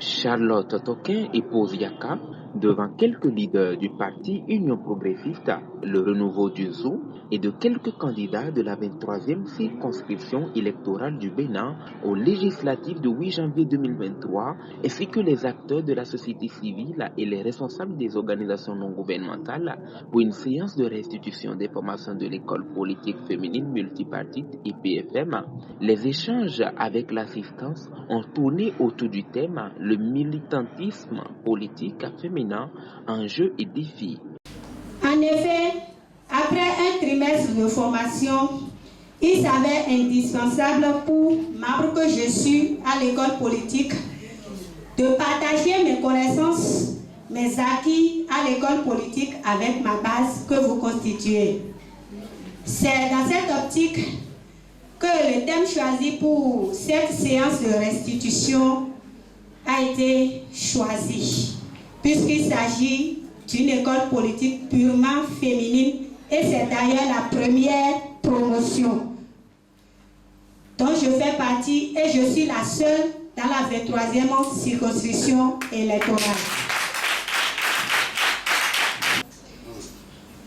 Charlotte Toquin épouse Yaka devant quelques leaders du parti Union progressiste, le renouveau du Zou et de quelques candidats de la 23e circonscription électorale du Bénin aux législatives du 8 janvier 2023, ainsi que les acteurs de la société civile et les responsables des organisations non gouvernementales pour une séance de restitution des formations de l'école politique féminine multipartite IPFM. Les échanges avec l'assistance ont tourné autour du thème le militantisme politique féminin, enjeux et défis. En effet, après un trimestre de formation, il s'avère indispensable pour membre que je suis à l'école politique de partager mes connaissances, mes acquis à l'école politique avec ma base que vous constituez. C'est dans cette optique que le thème choisi pour cette séance de restitution a été choisi, puisqu'il s'agit d'une école politique purement féminine et c'est d'ailleurs la première promotion dont je fais partie et je suis la seule dans la 23e circonscription électorale.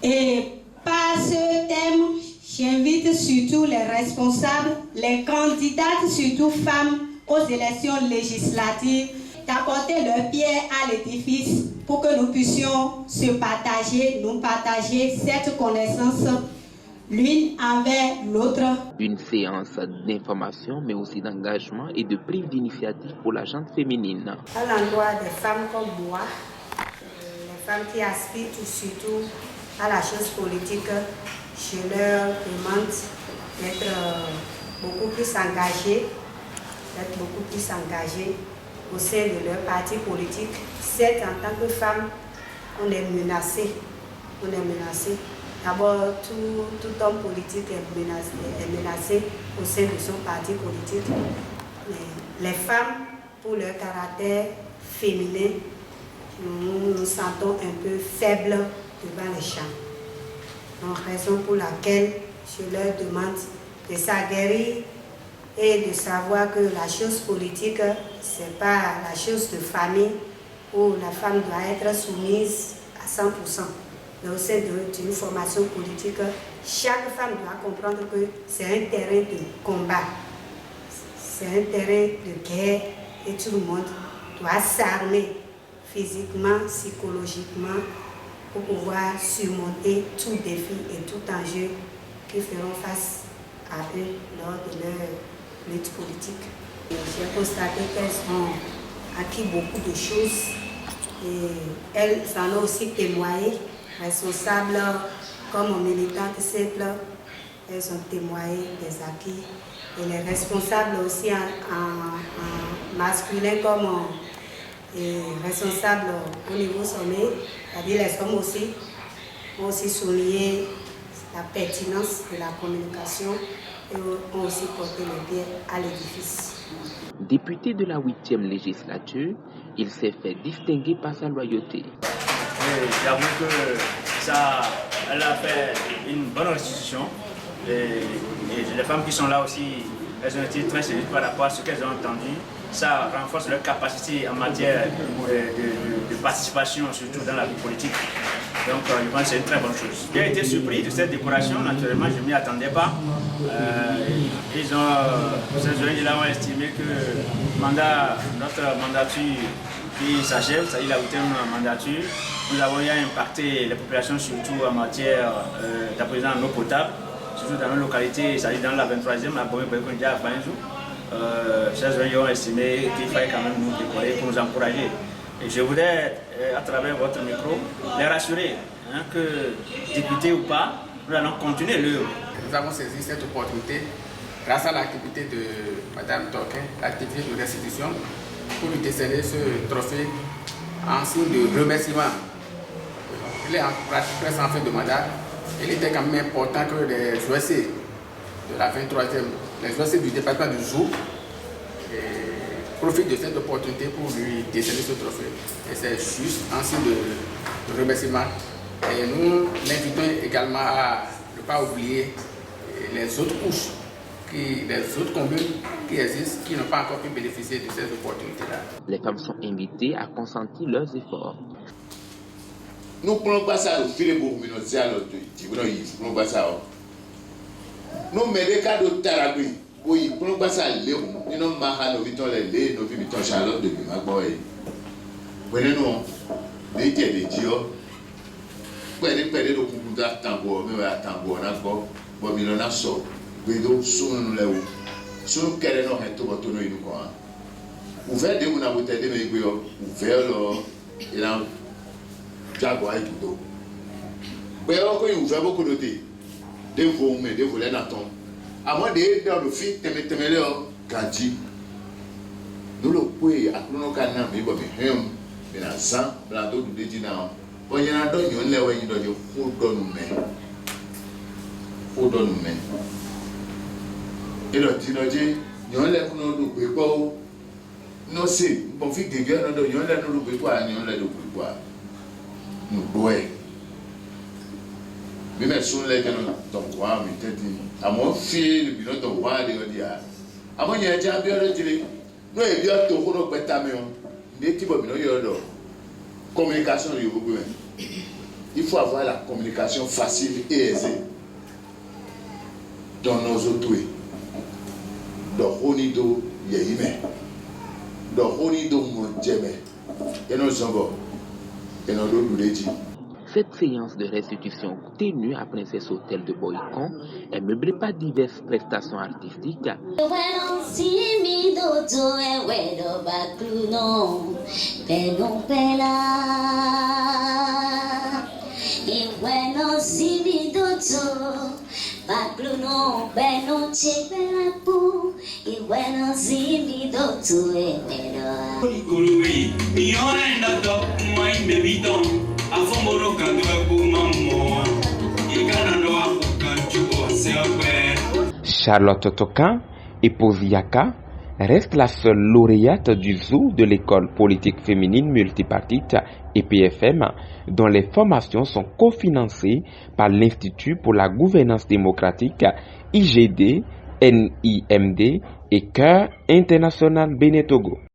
Et par ce thème, j'invite surtout les responsables, les candidates, surtout femmes, aux élections législatives, d'apporter leur pierre à l'édifice pour que nous puissions nous partager cette connaissance l'une envers l'autre. Une séance d'information, mais aussi d'engagement et de prise d'initiative pour la gente féminine. À l'endroit des femmes comme moi, les femmes qui aspirent surtout à la chose politique, je leur demande d'être beaucoup plus engagées, au sein de leur parti politique. Certes, en tant que femme, on est menacé. D'abord, tout homme politique est menacé au sein de son parti politique. Mais les femmes, pour leur caractère féminin, nous nous sentons un peu faibles devant les champs. Donc, raison pour laquelle je leur demande de s'aguerrir et de savoir que la chose politique, ce n'est pas la chose de famille où la femme doit être soumise à 100%. Mais au sein d'une formation politique, chaque femme doit comprendre que c'est un terrain de combat, c'est un terrain de guerre et tout le monde doit s'armer physiquement, psychologiquement pour pouvoir surmonter tout défi et tout enjeu qu'ils feront face à eux lors de leur lutte politique. J'ai constaté qu'elles ont acquis beaucoup de choses et elles en ont aussi témoigné. Responsables comme militantes simples, elles ont témoigné des acquis. Et les responsables aussi en masculin comme responsables au niveau sommet, c'est-à-dire les hommes aussi, ont aussi souligné la pertinence de la communication et ont aussi porté le pied à l'édifice. Député de la 8e législature, il s'est fait distinguer par sa loyauté. J'avoue que elle a fait une bonne restitution et les femmes qui sont là aussi, elles ont été très séduites par rapport à ce qu'elles ont entendu. Ça renforce leur capacité en matière de participation, surtout dans la vie politique. Donc je pense que c'est une très bonne chose. J'ai été surpris de cette décoration, naturellement je ne m'y attendais pas. Ces ONG-là ont estimé que notre mandature qui s'achève, c'est-à-dire la 8e mandature, nous avons impacté les populations surtout en matière d'approvisionnement en eau potable, surtout dans nos localités, c'est-à-dire dans la 23e, à Bomé-Boykondia, à Banjou. Ces ONG ont estimé qu'il fallait quand même nous décorer pour nous encourager. Et je voudrais, à travers votre micro, les rassurer que, députés ou pas, nous allons continuer l'œuvre. Nous avons saisi cette opportunité grâce à l'activité de Mme Toquin, l'activité de restitution, pour lui décerner ce trophée en signe de remerciement. Il est en pratique presque en fin de mandat. Il était quand même important que les OSC de la 23e, les OSC du département du Zou, profitent de cette opportunité pour lui décerner ce trophée. Et c'est juste en signe de remerciement. Et nous l'invitons également à ne pas oublier les autres couches les autres communes qui existent, qui n'ont pas encore pu bénéficier de ces opportunités-là. Les femmes sont invitées à consentir leurs efforts. Nous prenons pas ça au fil pour nous nous mettons cas de Tarabri. Oui, prenons pas ça Léon. Nous n'avons pas nos vitons les nos vitons Charlotte depuis ma boy. Prenez nous les tiers de Dio. Prenez le coup tambour, mais à tambour on a quoi. Bon, il en a so. Bédo sous nous les ou. Sous quel nom est tout votre nom nous quoi. Ouvert de vous n'avez pas de mes guillemets. Ouvert le et là. Jaguar et tout. Mais encore il ouvert beaucoup de thé. Des veaux, mais des volets n'attendent. À moins de dans le film, temele ganti. Nous le pouvons, à nous canons, mais bon, mais dans ça, dans d'autres dédits là. On y en a d'autres, on les voit, il doit dire, faut donner. Faut donner. Et le dîner, on les connaît, nous ne pouvons pas. Non, c'est bon, fille de guerre, on les nous le pouvons pas, on les nous pouvons pas. Nous pouvons. Mais sont les gens qui ont à mon fil, le bilan de roi de Dia. À mon yaya, bien le dire. Nous, il y a tout le monde qui est l'équipe de communication. Il faut avoir la communication facile et aisée dans nos autres. Dans Honido, Yéhime. Dans Honido, Montjeme. Et nos enfants. Et nos autres. Cette séance de restitution tenue à Princesse Hôtel de Boycon est meublée par diverses prestations artistiques. Charlotte Toquin, épouse Yaka, reste la seule lauréate du zoo de l'école politique féminine multipartite EPFM, dont les formations sont cofinancées par l'Institut pour la gouvernance démocratique IGD, NIMD et Cœur International Bénin Togo.